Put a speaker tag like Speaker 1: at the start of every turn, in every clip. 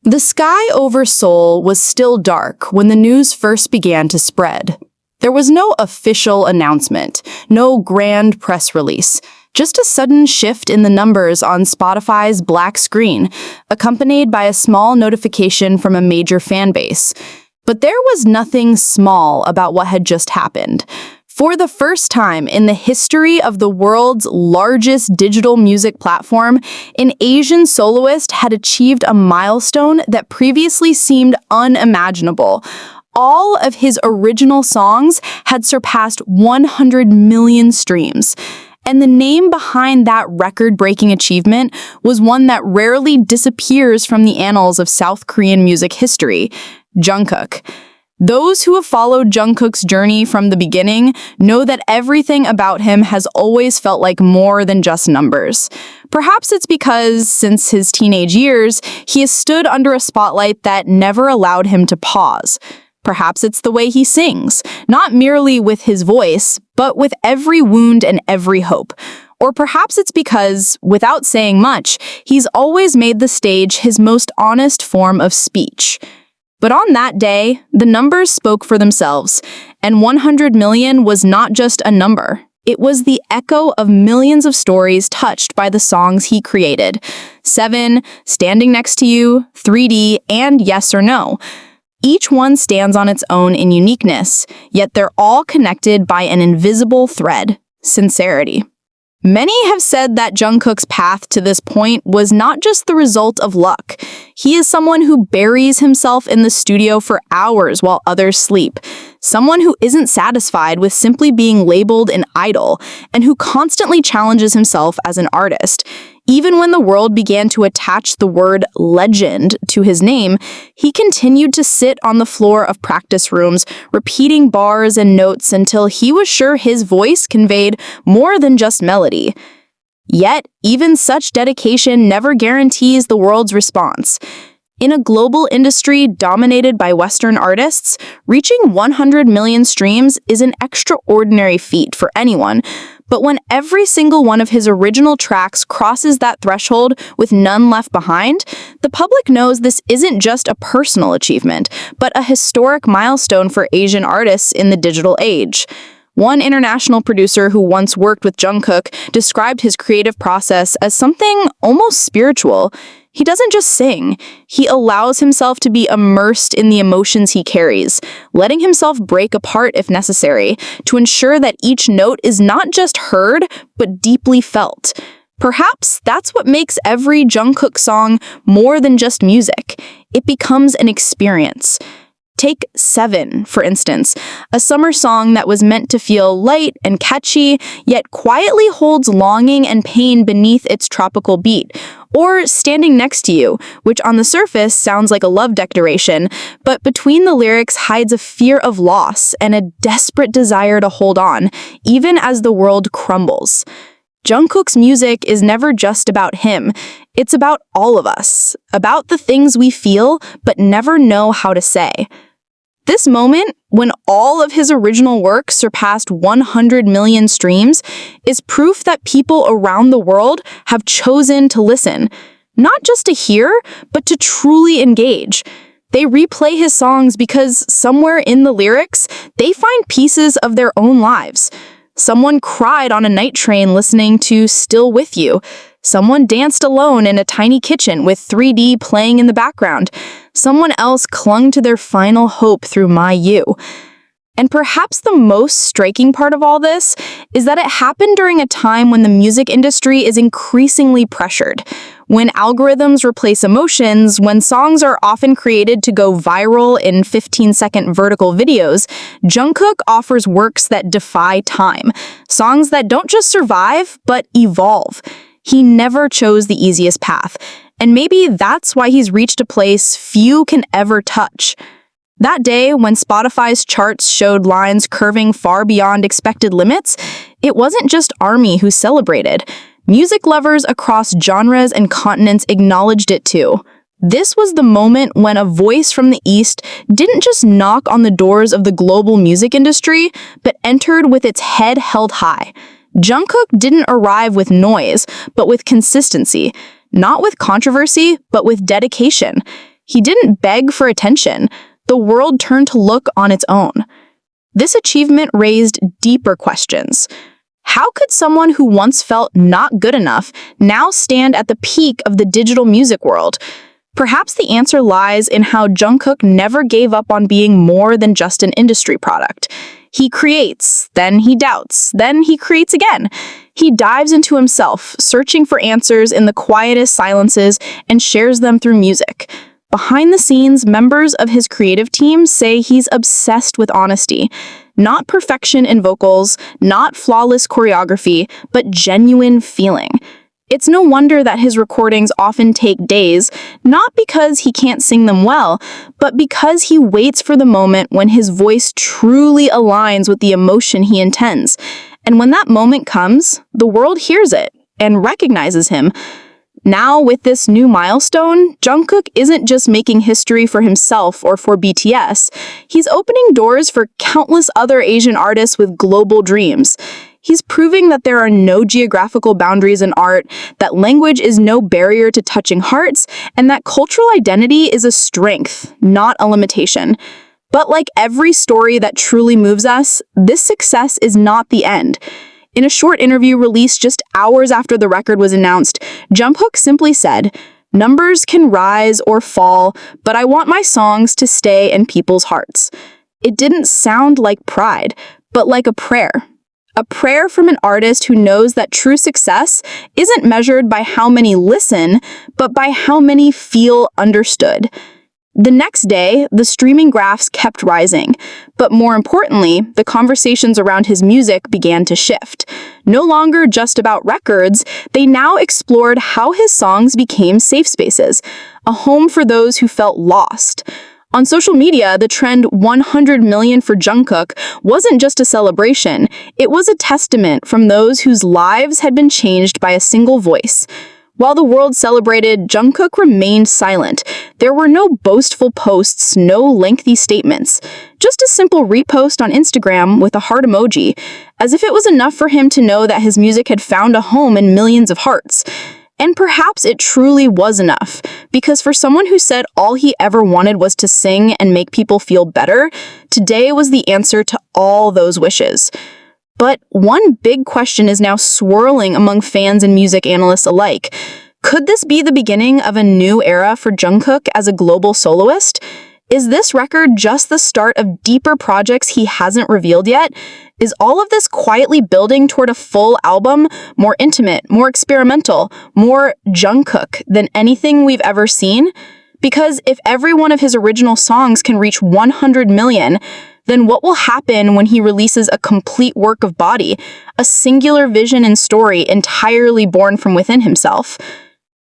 Speaker 1: The sky over Seoul was still dark when the news first began to spread. There was no official announcement, no grand press release, just a sudden shift in the numbers on Spotify's black screen, accompanied by a small notification from a major fan base. But there was nothing small about what had just happened. For the first time in the history of the world's largest digital music platform, an Asian soloist had achieved a milestone that previously seemed unimaginable. All of his original songs had surpassed 100 million streams. And the name behind that record-breaking achievement was one that rarely disappears from the annals of South Korean music history: Jungkook. Those who have followed Jungkook's journey from the beginning know that everything about him has always felt like more than just numbers. Perhaps it's because, since his teenage years, he has stood under a spotlight that never allowed him to pause. Perhaps it's the way he sings, not merely with his voice, but with every wound and every hope. Or perhaps it's because, without saying much, he's always made the stage his most honest form of speech. But on that day, the numbers spoke for themselves, and 100 million was not just a number. It was the echo of millions of stories touched by the songs he created. 7, Standing Next to You, 3D, and Yes or No. Each one stands on its own in uniqueness, yet they're all connected by an invisible thread: sincerity. Many have said that Jungkook's path to this point was not just the result of luck. He is someone who buries himself in the studio for hours while others sleep, someone who isn't satisfied with simply being labeled an idol, and who constantly challenges himself as an artist. Even when the world began to attach the word legend to his name, he continued to sit on the floor of practice rooms, repeating bars and notes until he was sure his voice conveyed more than just melody. Yet, even such dedication never guarantees the world's response. In a global industry dominated by Western artists, reaching 100 million streams is an extraordinary feat for anyone. But when every single one of his original tracks crosses that threshold with none left behind, the public knows this isn't just a personal achievement, but a historic milestone for Asian artists in the digital age. One international producer who once worked with Jungkook described his creative process as something almost spiritual. He doesn't just sing, he allows himself to be immersed in the emotions he carries, letting himself break apart if necessary, to ensure that each note is not just heard, but deeply felt. Perhaps that's what makes every Jungkook song more than just music. It becomes an experience. Take 7, for instance, a summer song that was meant to feel light and catchy, yet quietly holds longing and pain beneath its tropical beat. Or Standing Next to You, which on the surface sounds like a love declaration, but between the lyrics hides a fear of loss and a desperate desire to hold on, even as the world crumbles. Jungkook's music is never just about him. It's about all of us, about the things we feel but never know how to say. This moment, when all of his original work surpassed 100 million streams, is proof that people around the world have chosen to listen, not just to hear, but to truly engage. They replay his songs because somewhere in the lyrics, they find pieces of their own lives. Someone cried on a night train listening to Still With You. Someone danced alone in a tiny kitchen with 3D playing in the background. Someone else clung to their final hope through My You. And perhaps the most striking part of all this is that it happened during a time when the music industry is increasingly pressured. When algorithms replace emotions, when songs are often created to go viral in 15-second vertical videos, Jungkook offers works that defy time. Songs that don't just survive, but evolve. He never chose the easiest path, and maybe that's why he's reached a place few can ever touch. That day, when Spotify's charts showed lines curving far beyond expected limits, it wasn't just ARMY who celebrated. Music lovers across genres and continents acknowledged it too. This was the moment when a voice from the East didn't just knock on the doors of the global music industry, but entered with its head held high. Jungkook didn't arrive with noise, but with consistency. Not with controversy, but with dedication. He didn't beg for attention. The world turned to look on its own. This achievement raised deeper questions. How could someone who once felt not good enough now stand at the peak of the digital music world? Perhaps the answer lies in how Jungkook never gave up on being more than just an industry product. He creates, then he doubts, then he creates again. He dives into himself, searching for answers in the quietest silences and shares them through music. Behind the scenes, members of his creative team say he's obsessed with honesty. Not perfection in vocals, not flawless choreography, but genuine feeling. It's no wonder that his recordings often take days, not because he can't sing them well, but because he waits for the moment when his voice truly aligns with the emotion he intends. And when that moment comes, the world hears it and recognizes him. Now, with this new milestone, Jungkook isn't just making history for himself or for BTS. He's opening doors for countless other Asian artists with global dreams. He's proving that there are no geographical boundaries in art, that language is no barrier to touching hearts, and that cultural identity is a strength, not a limitation. But like every story that truly moves us, this success is not the end. In a short interview released just hours after the record was announced, Jungkook simply said, "Numbers can rise or fall, but I want my songs to stay in people's hearts." It didn't sound like pride, but like a prayer. A prayer from an artist who knows that true success isn't measured by how many listen, but by how many feel understood. The next day, the streaming graphs kept rising, but more importantly, the conversations around his music began to shift. No longer just about records, they now explored how his songs became safe spaces, a home for those who felt lost. On social media, the trend 100 million for Jungkook wasn't just a celebration, it was a testament from those whose lives had been changed by a single voice. While the world celebrated, Jungkook remained silent. There were no boastful posts, no lengthy statements. Just a simple repost on Instagram with a heart emoji, as if it was enough for him to know that his music had found a home in millions of hearts. And perhaps it truly was enough, because for someone who said all he ever wanted was to sing and make people feel better, today was the answer to all those wishes. But one big question is now swirling among fans and music analysts alike. Could this be the beginning of a new era for Jungkook as a global soloist? Is this record just the start of deeper projects he hasn't revealed yet? Is all of this quietly building toward a full album, more intimate, more experimental, more Jungkook than anything we've ever seen? Because if every one of his original songs can reach 100 million, then what will happen when he releases a complete work of body, a singular vision and story entirely born from within himself?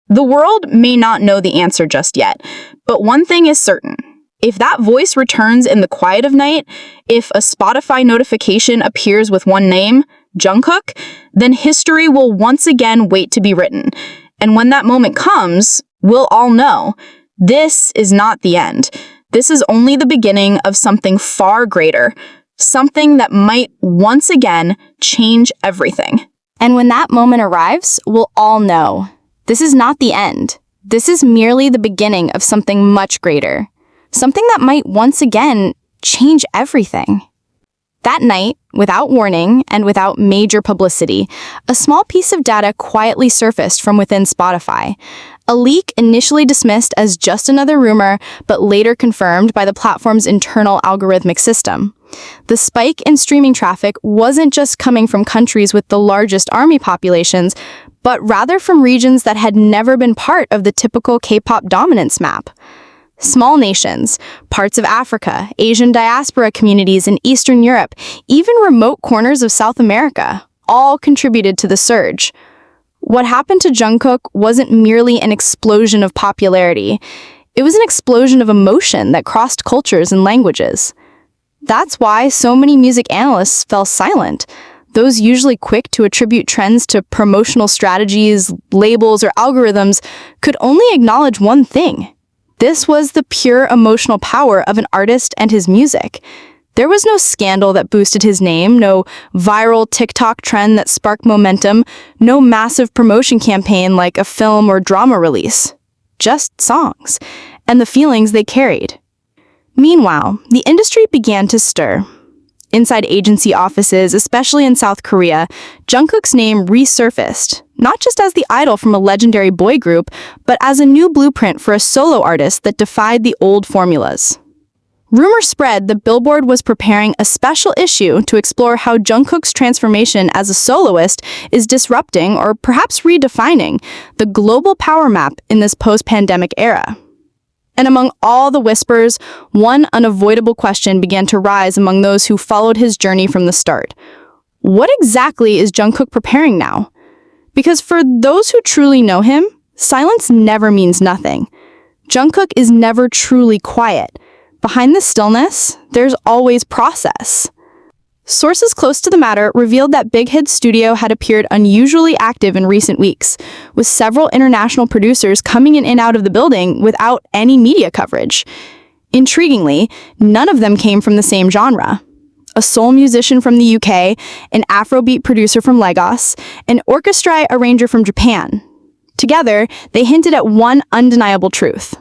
Speaker 1: The world may not know the answer just yet, but one thing is certain. If that voice returns in the quiet of night, if a Spotify notification appears with one name, Jungkook, then history will once again wait to be written. And when that moment comes, we'll all know, this is not the end. This is only the beginning of something far greater, something that might once again change everything.
Speaker 2: And when that moment arrives, we'll all know, this is not the end. This is merely the beginning of something much greater. Something that might once again change everything. That night, without warning and without major publicity, a small piece of data quietly surfaced from within Spotify. A leak initially dismissed as just another rumor, but later confirmed by the platform's internal algorithmic system. The spike in streaming traffic wasn't just coming from countries with the largest army populations, but rather from regions that had never been part of the typical K-pop dominance map. Small nations, parts of Africa, Asian diaspora communities in Eastern Europe, even remote corners of South America, all contributed to the surge. What happened to Jungkook wasn't merely an explosion of popularity. It was an explosion of emotion that crossed cultures and languages. That's why so many music analysts fell silent. Those usually quick to attribute trends to promotional strategies, labels, or algorithms could only acknowledge one thing. This was the pure emotional power of an artist and his music. There was no scandal that boosted his name, no viral TikTok trend that sparked momentum, no massive promotion campaign like a film or drama release. Just songs. and the feelings they carried. Meanwhile, the industry began to stir. Inside agency offices, especially in South Korea, Jungkook's name resurfaced, not just as the idol from a legendary boy group, but as a new blueprint for a solo artist that defied the old formulas. Rumors spread that Billboard was preparing a special issue to explore how Jungkook's transformation as a soloist is disrupting or perhaps redefining the global power map in this post-pandemic era. And among all the whispers, one unavoidable question began to rise among those who followed his journey from the start. What exactly is Jungkook preparing now? Because for those who truly know him, silence never means nothing. Jungkook is never truly quiet. Behind the stillness, there's always process. Sources close to the matter revealed that Big Hit Studio had appeared unusually active in recent weeks, with several international producers coming in and out of the building without any media coverage. Intriguingly, none of them came from the same genre. A soul musician from the UK, an Afrobeat producer from Lagos, an orchestra arranger from Japan. Together, they hinted at one undeniable truth.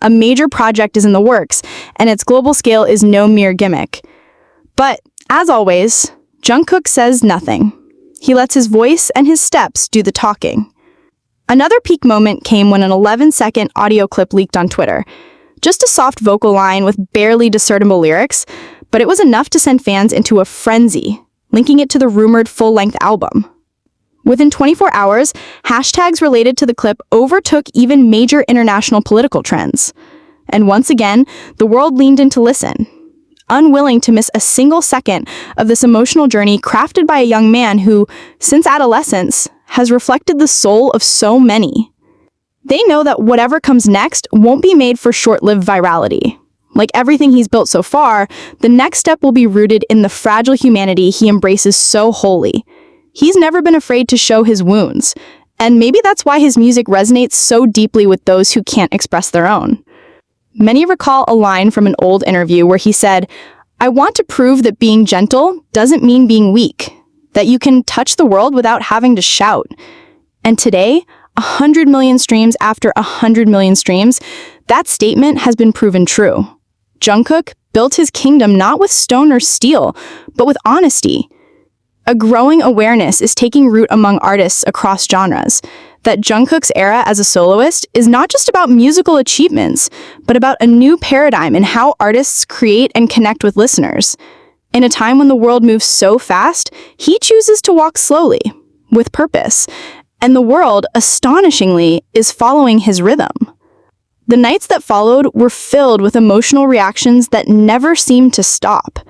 Speaker 2: A major project is in the works, and its global scale is no mere gimmick. But as always, Jungkook says nothing. He lets his voice and his steps do the talking. Another peak moment came when an 11-second audio clip leaked on Twitter. Just a soft vocal line with barely discernible lyrics, but it was enough to send fans into a frenzy, linking it to the rumored full-length album. Within 24 hours, hashtags related to the clip overtook even major international political trends. And once again, the world leaned in to listen, unwilling to miss a single second of this emotional journey crafted by a young man who, since adolescence, has reflected the soul of so many. They know that whatever comes next won't be made for short-lived virality. Like everything he's built so far, the next step will be rooted in the fragile humanity he embraces so wholly. He's never been afraid to show his wounds, and maybe that's why his music resonates so deeply with those who can't express their own. Many recall a line from an old interview where he said, "I want to prove that being gentle doesn't mean being weak, that you can touch the world without having to shout." And today, 100 million streams after 100 million streams, that statement has been proven true. Jungkook built his kingdom not with stone or steel, but with honesty. A growing awareness is taking root among artists across genres, that Jungkook's era as a soloist is not just about musical achievements, but about a new paradigm in how artists create and connect with listeners. In a time when the world moves so fast, he chooses to walk slowly, with purpose, and the world, astonishingly, is following his rhythm. The nights that followed were filled with emotional reactions that never seemed to stop.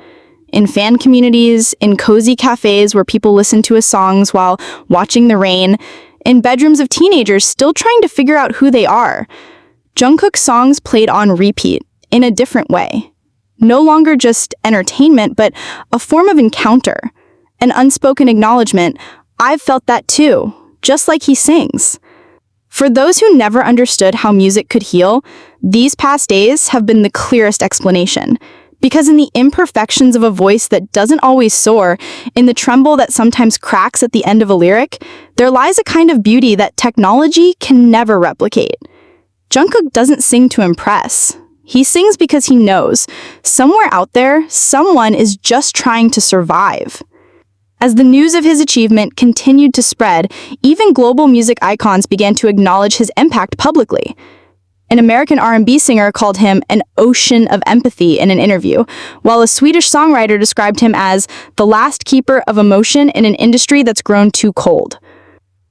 Speaker 2: In fan communities, in cozy cafes where people listen to his songs while watching the rain, in bedrooms of teenagers still trying to figure out who they are, Jungkook's songs played on repeat, in a different way. No longer just entertainment, but a form of encounter, an unspoken acknowledgement, "I've felt that too," just like he sings. For those who never understood how music could heal, these past days have been the clearest explanation. Because in the imperfections of a voice that doesn't always soar, in the tremble that sometimes cracks at the end of a lyric, there lies a kind of beauty that technology can never replicate. Jungkook doesn't sing to impress. He sings because he knows, somewhere out there, someone is just trying to survive. As the news of his achievement continued to spread, even global music icons began to acknowledge his impact publicly. An American R&B singer called him an ocean of empathy in an interview, while a Swedish songwriter described him as the last keeper of emotion in an industry that's grown too cold.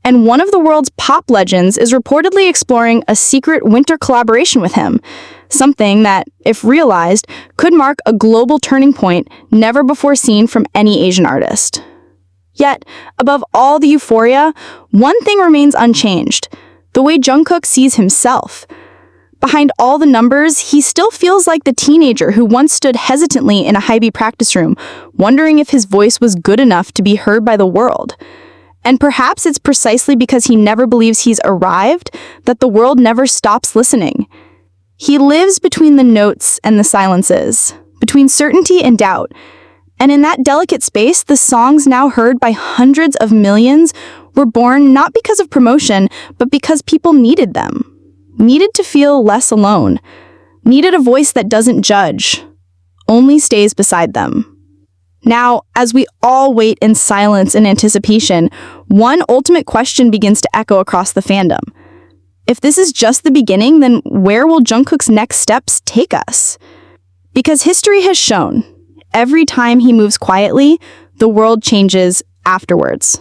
Speaker 2: And one of the world's pop legends is reportedly exploring a secret winter collaboration with him, something that, if realized, could mark a global turning point never before seen from any Asian artist. Yet, above all the euphoria, one thing remains unchanged: the way Jungkook sees himself. Behind all the numbers, he still feels like the teenager who once stood hesitantly in a Hybe practice room, wondering if his voice was good enough to be heard by the world. And perhaps it's precisely because he never believes he's arrived that the world never stops listening. He lives between the notes and the silences, between certainty and doubt. And in that delicate space, the songs now heard by hundreds of millions were born not because of promotion, but because people needed them. Needed to feel less alone. needed a voice that doesn't judge, only stays beside them. Now, as we all wait in silence and anticipation, one ultimate question begins to echo across the fandom. If this is just the beginning, then where will Jungkook's next steps take us? Because history has shown, every time he moves quietly, the world changes afterwards.